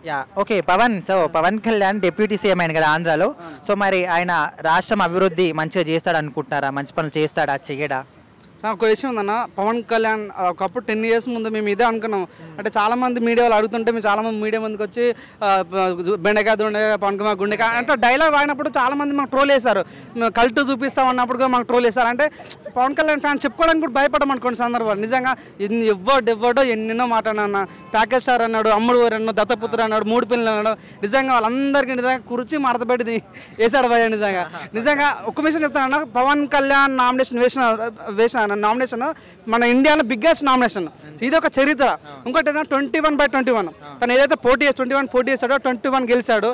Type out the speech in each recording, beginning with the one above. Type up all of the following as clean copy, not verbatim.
Yeah okay Pavan. So Pavan Kalyan deputy CM అయిన కదా ఆంధ్రాలో. సో మరి ఆయన రాష్ట్రం అభివృద్ధి మంచిగా చేస్తాడు అనుకుంటున్నారా? మంచి పనులు చేస్తాడా చేయడా? ఒక విషయం ఉందన్న, పవన్ కళ్యాణ్ ఒకప్పుడు 10 years ముందు మేము ఇదే అనుకున్నాం. అంటే చాలామంది మీడియా వాళ్ళు అడుగుతుంటే మేము చాలామంది మీడియా ముందుకు వచ్చి బెండకాయ దొండకాయ పవన్ కుమార్ గుండెకాయ అంటే డైలాగ్ వాడినప్పుడు చాలామంది మాకు ట్రోల్ చేశారు. కల్టు చూపిస్తాం అన్నప్పుడు కూడా మాకు ట్రోల్ చేశారు. అంటే పవన్ కళ్యాణ్ ఫ్యాన్ చెప్పుకోవడానికి కూడా భయపడడం అనుకోండి సందర్భాలు. నిజంగా ఎవ్వడో ఎన్నెన్నో మాట్లాడినా ప్యాకేజ్ స్టార్ అన్నాడు, అమ్ముడు అన్నాడు, దత్తపుత్రుడు అన్నాడు, 3 పిల్లలు అన్నాడు. నిజంగా వాళ్ళందరికీ నిజంగా కుర్చీ మడతపెట్టి వేసాడు భయ. నిజంగా ఒక్క విషయం చెప్తానన్నా, పవన్ కళ్యాణ్ నామినేషన్ వేసిన నామినేషన్ మన ఇండియాలో బిగ్గెస్ట్ నామినేషన్. ఇది ఒక చరిత్ర. ఇంకోటి ఏదైనా 21/21 తను ఏదైతే 21 పోటీ చేశాడో 21 గెలిచాడు.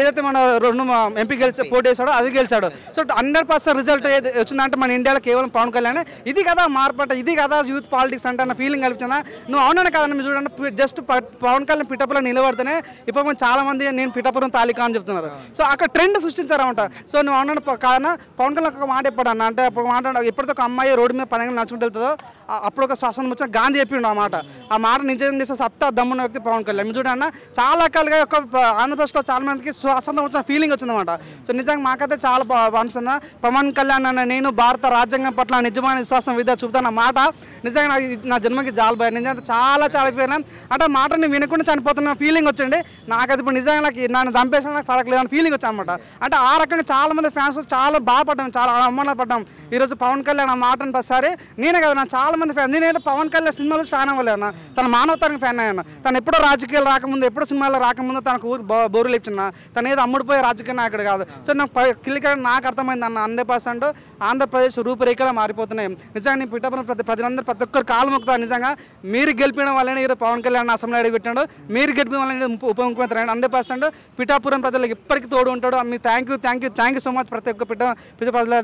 ఏదైతే మన 2 ఎంపీ పోటీ చేశాడో అది గెలిచాడు. సో 100% రిజల్ట్ వచ్చిందంటే మన ఇండియాలో కేవలం పవన్ కళ్యాణ్. ఇది కదా మార్పట, ఇది కదా యూత్ పాలిటిక్స్ అంటే అన్న ఫీలింగ్ కల్పించిందా? నువ్వు అవునని కాదని మీరు చూడండి, జస్ట్ పవన్ కళ్యాణ్ పిఠాపురం నిలబడితేనే ఇప్పుడు చాలా మంది నేను పిఠాపురం తాలికా అని చెప్తున్నారు. సో అక్కడ ట్రెండ్ సృష్టించారన్నమాట. సో నువ్వు అవునని కాదన్నా పవన్ కళ్యాణ్ ఒక మాట చెప్పాడన్న, అంటే అప్పుడు మాట ఎప్పటితో ఒక అమ్మాయి రోడ్డు మీద పనంగా నడుచుకుంటూ వెళ్తుందో అప్పుడు ఒక శ్వాసం వచ్చిన గాంధీ చెప్పిండు ఆ మాట నిజం చేసే సత్తా దమ్మున్న వ్యక్తి పవన్ కళ్యాణ్. మీరు చూడన్నా చాలా రకాలుగా ఒక ఆంధ్రప్రదేశ్లో చాలా మందికి స్వాతంత్రం వచ్చిన ఫీలింగ్ వచ్చిందన్నమాట. సో నిజంగా మాకైతే చాలా అనిపిస్తుంది. పవన్ కళ్యాణ్ అన్న నేను భారత రాజ్యాంగం పట్ల నిజమైన విశ్వాసం విద్య చూపుతాను మాట. నిజంగా నా జన్మకి జాలిపోయా. నిజంగా చాలా అయిపోయినా అంటే మాటని వినకుండా చనిపోతున్న ఫీలింగ్ వచ్చింది నాకైతే. ఇప్పుడు నిజంగా నన్ను చంపేసిన నాకు ఫరక్ లేదని ఫీలింగ్ వచ్చాను అనమాట. అంటే ఆ రకంగా చాలా మంది ఫ్యాన్స్ చాలా బాధపడ్డాం, చాలా అవమానాలు పడ్డాం. ఈరోజు పవన్ కళ్యాణ్ ఆ మాటని సరే నేనే కదా నా చాలా మంది ఫ్యాన్. నేనైతే పవన్ కళ్యాణ్ సినిమాలో ఫ్యాన్ అవ్వలేను, తన మానవతానికి ఫ్యాన్ అయ్యాను. తను ఎప్పుడో రాజకీయాలు రాకముందు, ఎప్పుడో సినిమాలో రాకముందు తనకు ఊరు బోరు లేపుతున్నా. తను ఏదో అమ్ముడిపోయే రాజకీయ నాయకుడు కాదు. సో నాకు అర్థమైంది అన్న 100% ఆంధ్రప్రదేశ్ రూపురేఖలు మారిపోతున్నాయి. నిజంగా నేను పిఠాపురం ప్రజలందరూ ప్రతి ఒక్కరు కాలు మొక్కుతారు. నిజంగా మీరు గెలిపడం వల్లనే ఈరోజు పవన్ కళ్యాణ్ అసెంబ్లీ అడిగి పెట్టాడు. మీరు గెలిపిన వల్ల ఉప ముఖ్యమంత్రి అయ్యాడు. 100% పిఠాపురం ప్రజలకు ఇప్పటికీ తోడు ఉంటాడు. Me thank you so much ప్రతి ఒక్క పిఠ ప్రజలు.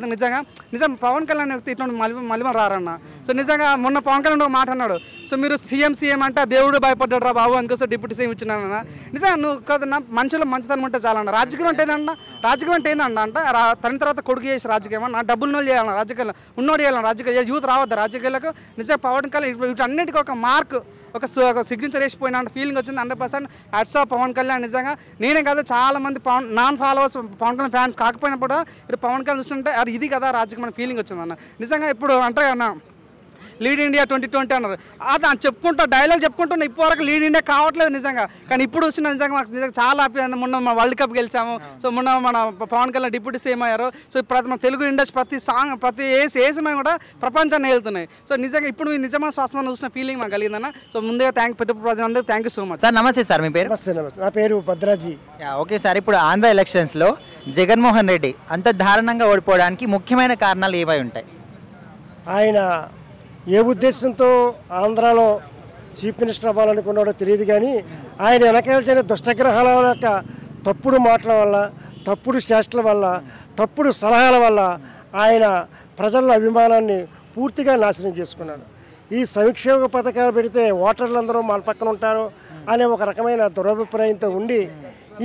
నిజం పవన్ కళ్యాణ్ వ్యక్తి ఇటువంటి మళ్ళీ రారన్న. సో నిజంగా మొన్న పవన్ కళ్యాణ్ ఒక మాట అన్నాడు, సో మీరు సీఎం అంటే దేవుడు భయపడ్డాడు రా బాబు అందుకోసం డిప్యూటీ సీఎం ఇచ్చినానన్న. నిజంగా నువ్వు కదన్నా మనుషులు మంచితనం ఉంటే చాలన్న. రాజకీయం అంటే ఏంటన్నా, రాజకీయం అంటే ఏంటంట అంటే తన తర్వాత కొడుకు చేసి రాజకీయం నా డబ్బులు నోళ్ళు చేయాలన్నా, రాజకీయాలు ఉన్నోడు చేయాలన్నా, రాజకీయ యూత్ రావద్దు రాజకీయాలకు. నిజంగా పవన్ కళ్యాణ్ వీటన్నిటికీ ఒక మార్క్ ఒక సిగ్నేచర్ వేసిపోయిన ఫీలింగ్ వచ్చింది. 100% హ్యాట్స్ ఆఫ్ పవన్ కళ్యాణ్. నిజంగా నేనే కాదు చాలా మంది non followers Pawan Kalyan fans కాకపోయినప్పుడు ఇప్పుడు పవన్ కళ్యాణ్ చూస్తుంటే అది ఇది కదా రాజకీయ ఫీలింగ్ వచ్చింది అన్న. నిజంగా ఇప్పుడు అంటే అన్న లీడ్ ఇండియా 2020 అన్నారు. అది చెప్పుకుంటా డైలాగ్ చెప్పుకుంటున్నా ఇప్పటివరకు లీడ్ ఇండియా కావట్లేదు నిజంగా. కానీ ఇప్పుడు వచ్చిన నిజంగా మాకు నిజంగా చాలా హ్యాపీ అయింది. మొన్న మా వరల్డ్ కప్ గెలిచాము. సో మొన్న మన పవన్ కళ్యాణ్ డిప్యూటీ సీఎం అయ్యారు. సో మన తెలుగు ఇండస్ట్రీ ప్రతి సాంగ్ ప్రతి ఏ సినిమా కూడా ప్రపంచాన్ని వెళ్తున్నాయి. సో నిజంగా ఇప్పుడు నిజమైన శ్వాసన చూసిన ఫీలింగ్ మాకు కలిగిందన్న. సో ముందుగా ప్రజలందరూ thank you so much sir. నమస్తే సార్, మీ పేరు? నా పేరు భద్రాజీ. ఓకే సార్, ఇప్పుడు ఆంధ్ర ఎలక్షన్స్లో జగన్మోహన్ రెడ్డి అంత దారుణంగా ఓడిపోవడానికి ముఖ్యమైన కారణాలు ఏవై ఉంటాయి? ఆయన ఏ ఉద్దేశంతో ఆంధ్రాలో చీఫ్ మినిస్టర్ అవ్వాలనుకున్నాడో తెలియదు, కానీ ఆయన వెనకాల్చిన దుష్టగ్రహాల యొక్క తప్పుడు మాటల వల్ల, తప్పుడు చేష్టల వల్ల, తప్పుడు సలహాల వల్ల ఆయన ప్రజల అభిమానాన్ని పూర్తిగా నాశనం చేసుకున్నాడు. ఈ సంక్షేమ పథకాలు పెడితే ఓటర్లందరూ మన పక్కన ఉంటారు అనే ఒక రకమైన దురభిప్రాయంతో ఉండి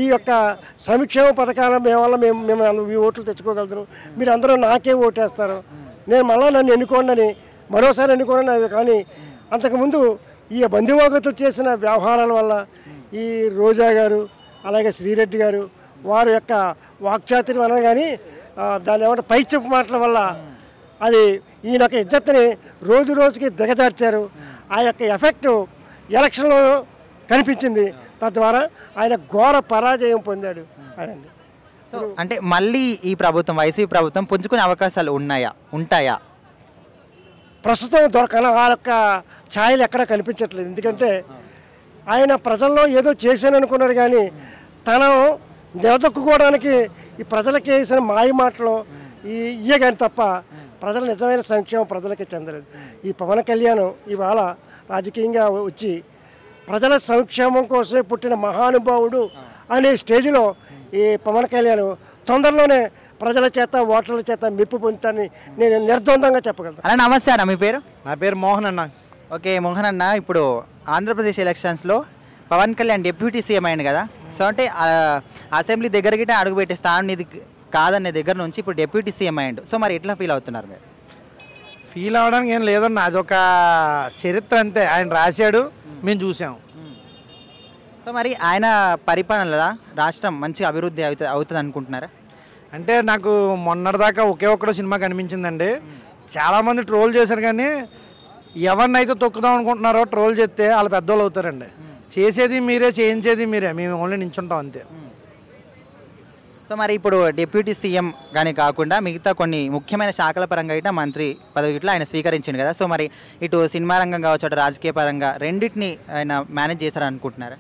ఈ యొక్క సంక్షేమ పథకాల వల్ల మేము ఈ ఓట్లు తెచ్చుకోగలుగుతాను, మీరు అందరూ నాకే ఓటేస్తారు, నేను మళ్ళీ నన్ను ఎన్నుకోండి మరోసారి ఎన్నుకోండి అవి. కానీ అంతకుముందు ఈ బంధువాగతులు చేసిన వ్యవహారాల వల్ల ఈ రోజా గారు అలాగే శ్రీరెడ్డి గారు వారి యొక్క వాక్చాతుర్యం అన కానీ దాని ఏమంటే పై చెప్పు మాటల వల్ల అది ఈయన యొక్క ఇజ్జత్తుని రోజు రోజుకి దిగజార్చారు. ఆ యొక్క ఎఫెక్ట్ ఎలక్షన్లో కనిపించింది. తద్వారా ఆయన ఘోర పరాజయం పొందాడు. అదండి. సో అంటే మళ్ళీ ఈ ప్రభుత్వం వైసీపీ ప్రభుత్వం పుంజుకునే అవకాశాలు ఉంటాయా? ప్రస్తుతం దొరకన ఆ యొక్క ఛాయలు ఎక్కడ కనిపించట్లేదు. ఎందుకంటే ఆయన ప్రజల్లో ఏదో చేశాను అనుకున్నాడు, కానీ తను నిలదొక్కుకోవడానికి ఈ ప్రజలకి వేసిన మాయ మాటలు ఇయే కానీ తప్ప ప్రజల నిజమైన సంక్షేమం ప్రజలకి చెందలేదు. ఈ పవన్ కళ్యాణ్ ఇవాళ రాజకీయంగా వచ్చి ప్రజల సంక్షేమం కోసమే పుట్టిన మహానుభావుడు అనే స్టేజ్లో ఈ పవన్ కళ్యాణ్ తొందరలోనే ప్రజల చేత ఓటర్ల చేత మెప్పు పొందుతానని నేను నిర్ద్వందంగా చెప్పగలను. అన్న నమస్తే అన్న, మీ పేరు? నా పేరు మోహన్ అన్న. ఓకే మోహన్ అన్న, ఇప్పుడు ఆంధ్రప్రదేశ్ ఎలక్షన్స్లో పవన్ కళ్యాణ్ డిప్యూటీ సీఎం అయింది కదా. సో అంటే అసెంబ్లీ దగ్గర గిట్ట అడుగుపెట్టే స్థానం ఇది కాదనే దగ్గర నుంచి ఇప్పుడు డిప్యూటీ సీఎం అయ్యిండు. సో మరి ఎట్లా ఫీల్ అవుతున్నారు మీరు? ఫీల్ అవ్వడానికి ఏం లేదన్న, అదొక చరిత్ర అంతే. ఆయన రాశాడు, మేము చూసాం. సో మరి ఆయన పరిపాలనలో రాష్ట్రం మంచిగా అభివృద్ధి అవుతుంది అనుకుంటున్నారా? అంటే నాకు మొన్నటిదాకా ఒకే ఒక్కడో సినిమా కనిపించిందండి. చాలామంది ట్రోల్ చేశారు, కానీ ఎవరినైతే తొక్కుదాం అనుకుంటున్నారో ట్రోల్ చేస్తే వాళ్ళు పెద్దోళ్ళు అవుతారండి. చేసేది మీరే, చేయించేది మీరే, మేము ఓన్లీ నించుంటాం అంతే. సో మరి ఇప్పుడు డిప్యూటీ సీఎం కానీ కాకుండా మిగతా కొన్ని ముఖ్యమైన శాఖల పరంగా ఇట్లా మంత్రి పదవి ఇట్లా ఆయన స్వీకరించింది కదా. సో మరి ఇటు సినిమా రంగం కావచ్చు, అటు రాజకీయ పరంగా రెండింటిని ఆయన మేనేజ్ చేశారని అనుకుంటున్నారా?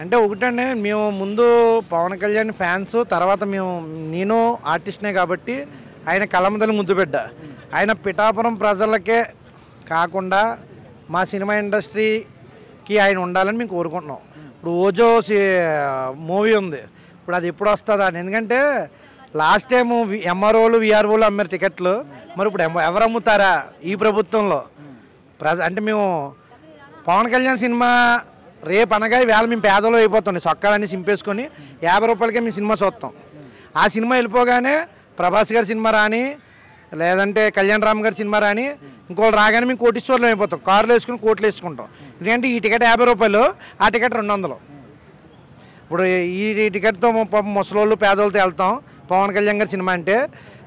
అంటే ఒకటండి, మేము ముందు పవన్ కళ్యాణ్ ఫ్యాన్స్, తర్వాత నేను ఆర్టిస్ట్నే కాబట్టి ఆయన కలమదలి ముద్దు బిడ్డ. ఆయన పిఠాపురం ప్రజలకే కాకుండా మా సినిమా ఇండస్ట్రీకి ఆయన ఉండాలని మేము కోరుకుంటున్నాం. ఇప్పుడు ఓజో మూవీ ఉంది, ఇప్పుడు అది ఎప్పుడు వస్తుందా అని. ఎందుకంటే లాస్ట్ టైము ఎంఆర్ఓలు విఆర్ఓలు అమ్మారు టికెట్లు, మరి ఇప్పుడు ఎవరు అమ్ముతారా ఈ ప్రభుత్వంలో? అంటే మేము పవన్ కళ్యాణ్ సినిమా రేపు అనగా వేళ మేము పేదలో అయిపోతుంది, సొక్కాలన్నీ సింపేసుకొని 50 రూపాయలకే మేము సినిమా చూస్తాం. ఆ సినిమా వెళ్ళిపోగానే ప్రభాస్ గారి సినిమా రాని, లేదంటే కళ్యాణ్ రామ్ గారి సినిమా రాని, ఇంకోళ్ళు రాగానే మేము కోటీశ్వర్లు అయిపోతాం, కార్లు వేసుకుని కోట్లు వేసుకుంటాం. ఎందుకంటే ఈ టికెట్ 50 రూపాయలు, ఆ టికెట్ 200. ఇప్పుడు ఈ టికెట్తో ముసలోళ్ళు పేదోళ్ళతో వెళ్తాం పవన్ కళ్యాణ్ గారి సినిమా అంటే.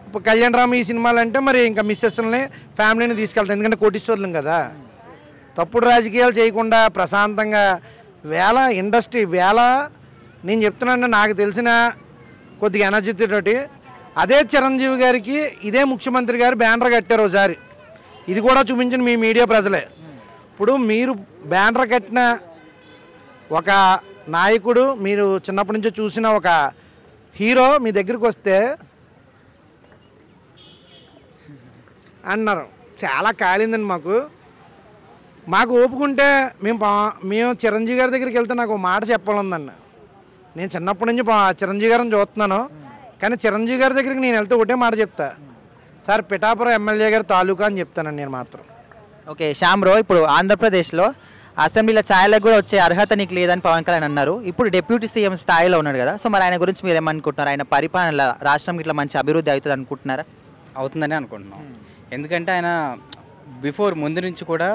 ఇప్పుడు కళ్యాణ్ రామ్ ఈ సినిమాలు అంటే మరి ఇంకా మిస్సెస్ని ఫ్యామిలీని తీసుకెళ్తాం, ఎందుకంటే కోటీశ్వర్లు కదా. తప్పుడు రాజకీయాలు చేయకుండా ప్రశాంతంగా ఇండస్ట్రీ నేను చెప్తున్నాను, నాకు తెలిసిన కొద్దిగా ఎనర్జీతోటి అదే చిరంజీవి గారికి ఇదే ముఖ్యమంత్రి గారు బ్యానర్ కట్టారు ఒకసారి. ఇది కూడా చూపించిన మీ మీడియా ప్రజలే. ఇప్పుడు మీరు బ్యానర్ కట్టిన ఒక నాయకుడు, మీరు చిన్నప్పటి నుంచి చూసిన ఒక హీరో మీ దగ్గరికి వస్తే అన్నారు, చాలా కాలిందండి మాకు ఓపుకుంటే మేము చిరంజీవి గారి దగ్గరికి వెళ్తే నాకు మాట చెప్పాలందండి. నేను చిన్నప్పటి నుంచి చిరంజీవి గారిని చూస్తున్నాను, కానీ చిరంజీవి గారి దగ్గరికి నేను వెళ్తే ఒకటే మాట చెప్తా, సార్ పిఠాపురం ఎమ్మెల్యే గారి తాలూకా అని చెప్తానండి నేను మాత్రం. ఓకే శ్యామ్రావు, ఇప్పుడు ఆంధ్రప్రదేశ్లో అసెంబ్లీలో ఛాయలకు కూడా వచ్చే అర్హత నీకు లేదని పవన్ కళ్యాణ్ అన్నారు. ఇప్పుడు డిప్యూటీ సీఎం స్థాయిలో ఉన్నాడు కదా. సో మరి ఆయన గురించి మీరు ఏమనుకుంటున్నారు? ఆయన పరిపాలన రాష్ట్రం ఇట్లా మంచి అభివృద్ధి అవుతుంది అనుకుంటున్నారా? అవుతుందని అనుకుంటున్నాం. ఎందుకంటే ఆయన ముందు నుంచి కూడా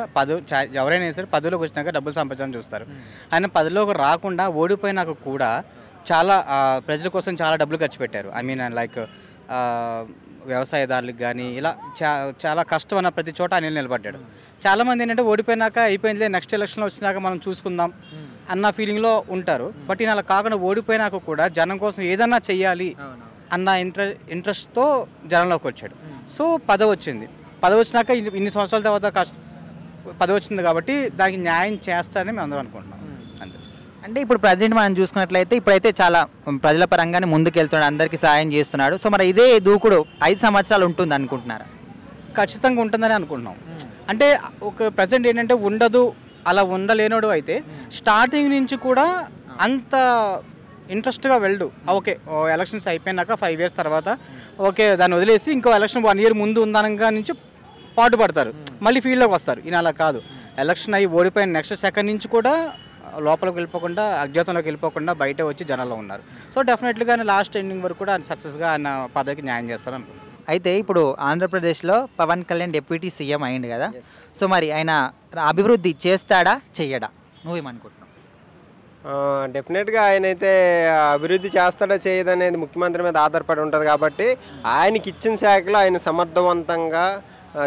ఎవరైనా సరే పదవిలోకి వచ్చినాక డబ్బులు సంపాదించాలని చూస్తారు. ఆయన పదవిలోకి రాకుండా ఓడిపోయినాక కూడా చాలా ప్రజల కోసం చాలా డబ్బులు ఖర్చు పెట్టారు. ఐ మీన్ లైక్ వ్యవసాయదారులకు కానీ ఇలా చాలా కష్టం అన్న ప్రతి చోట ఆయన నిలబడ్డాడు. చాలామంది ఏంటంటే ఓడిపోయినాక అయిపోయిందిలే, నెక్స్ట్ ఎలక్షన్లో వచ్చినాక మనం చూసుకుందాం అన్న ఫీలింగ్లో ఉంటారు. బట్ ఈయన అలా కాకుండా ఓడిపోయినాక కూడా జనం కోసం ఏదన్నా చెయ్యాలి అన్న ఇంట్రెస్ట్తో జనంలోకి వచ్చాడు. సో పదవి వచ్చినాక ఇన్ని సంవత్సరాల తర్వాత పదవి వచ్చింది కాబట్టి దానికి న్యాయం చేస్తారని మేము అందరం అనుకుంటున్నాం. అంతే. అంటే ఇప్పుడు ప్రజెంట్ మనం చూసుకున్నట్లయితే ఇప్పుడైతే చాలా ప్రజల పరంగానే ముందుకెళ్తున్నాడు, అందరికీ సాయం చేస్తున్నాడు. సో మరి ఇదే దూకుడు 5 సంవత్సరాలు ఉంటుంది అనుకుంటున్నారా? ఖచ్చితంగా ఉంటుందని అనుకుంటున్నాం. అంటే ఒక ప్రజెంట్ ఏంటంటే ఉండదు, అలా ఉండలేనోడు అయితే స్టార్టింగ్ నుంచి కూడా అంత ఇంట్రెస్ట్గా వెళ్ళు. ఓకే ఎలక్షన్స్ అయిపోయినాక 5 years తర్వాత ఓకే దాన్ని వదిలేసి ఇంకో ఎలక్షన్ 1 year ముందు ఉందనగా నుంచి పాటుపడతారు, మళ్ళీ ఫీల్డ్లోకి వస్తారు. ఈయన అలా కాదు, ఎలక్షన్ అయ్యి ఓడిపోయిన నెక్స్ట్ సెకండ్ నుంచి కూడా లోపలికి వెళ్ళిపోకుండా అజ్ఞాతంలోకి వెళ్ళిపోకుండా బయట వచ్చి జనాల్లో ఉన్నారు. సో డెఫినెట్లీగా లాస్ట్ ఎండింగ్ వరకు కూడా ఆయన సక్సెస్గా ఆయన పదవికి న్యాయం చేస్తారనుకుంటున్నాను. అయితే ఇప్పుడు ఆంధ్రప్రదేశ్లో పవన్ కళ్యాణ్ డిప్యూటీ సీఎం అయింది కదా. సో మరి ఆయన అభివృద్ధి చేస్తాడా చెయ్యడా నువ్వేమనుకుంటున్నావు? డెఫినెట్గా ఆయన అయితే అభివృద్ధి చేస్తాడా చేయదనేది ముఖ్యమంత్రి మీద ఆధారపడి ఉంటుంది కాబట్టి ఆయనకి ఇచ్చిన శాఖలో ఆయన సమర్థవంతంగా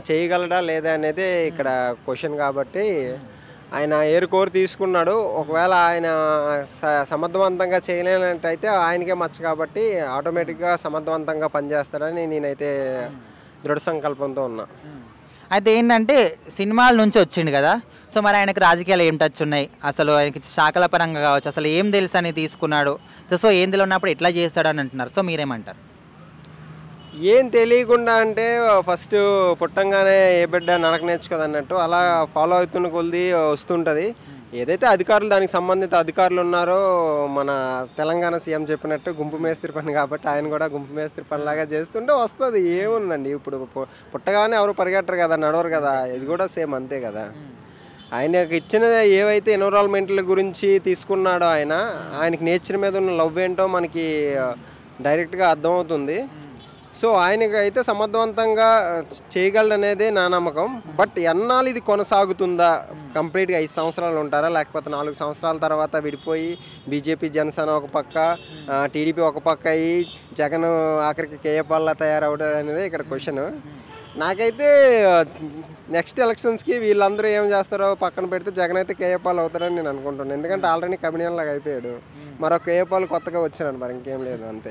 చేయగలడా లేదా అనేది ఇక్కడ క్వశ్చన్. కాబట్టి ఆయన ఏరుకోరు తీసుకున్నాడు. ఒకవేళ ఆయన సమర్థవంతంగా చేయలేనట్టయితే ఆయనకే మచ్చ కాబట్టి ఆటోమేటిక్గా సమర్థవంతంగా పనిచేస్తాడని నేనైతే దృఢ సంకల్పంతో ఉన్నా. అయితే ఏంటంటే సినిమాల నుంచి వచ్చిండు కదా. సో మరి ఆయనకు రాజకీయాలు ఏం టచ్ ఉన్నాయి, అసలు ఆయనకి శాఖల పరంగా కావచ్చు, అసలు ఏం తెలుసు అని తీసుకున్నాడు. సో ఏం తెలియనప్పుడు ఎట్లా చేస్తాడని అంటున్నారు. సో మీరేమంటారు? ఏం తెలియకుండా అంటే ఫస్ట్ పుట్టంగానే ఏ బిడ్డ నడక నేర్చుకోదన్నట్టు అలా ఫాలో అవుతున్న కొద్ది వస్తుంటుంది. ఏదైతే అధికారులు దానికి సంబంధిత అధికారులు ఉన్నారో మన తెలంగాణ సీఎం చెప్పినట్టు గుంపు మేస్త్రి పని కాబట్టి ఆయన కూడా గుంపు మేస్త్రి పనిలాగా చేస్తుంటే వస్తుంది. ఏముందండి, ఇప్పుడు పుట్టగానే ఎవరు పరిగెట్టరు కదా, నడవరు కదా, ఇది కూడా సేమ్ అంతే కదా. ఆయనకి ఇచ్చిన ఏవైతే ఎన్విరాన్మెంట్ల గురించి తీసుకున్నాడో ఆయనకి నేచర్ మీద ఉన్న లవ్ ఏంటో మనకి డైరెక్ట్గా అర్థమవుతుంది. సో ఆయనకి అయితే సమర్థవంతంగా చేయగలడనేదే నా నమ్మకం. బట్ ఎన్నాళ్ళు ఇది కొనసాగుతుందా, కంప్లీట్గా 5 సంవత్సరాలు ఉంటారా, లేకపోతే 4 సంవత్సరాల తర్వాత విడిపోయి బీజేపీ జనసేన ఒక పక్క, టీడీపీ ఒక పక్క అయ్యి జగన్ ఆఖరికి కేఏపాల్లా తయారవడం అనేది ఇక్కడ క్వశ్చన్. నాకైతే నెక్స్ట్ ఎలక్షన్స్కి వీళ్ళందరూ ఏం చేస్తారో పక్కన పెడితే జగన్ అయితే కేఏపాల్ అవుతారని నేను అనుకుంటున్నాను. ఎందుకంటే ఆల్రెడీ కమిడియన్ లాగా అయిపోయాడు, మరో కేఏపాల్ కొత్తగా వచ్చాడు, మరి ఇంకేం లేదు, అంతే.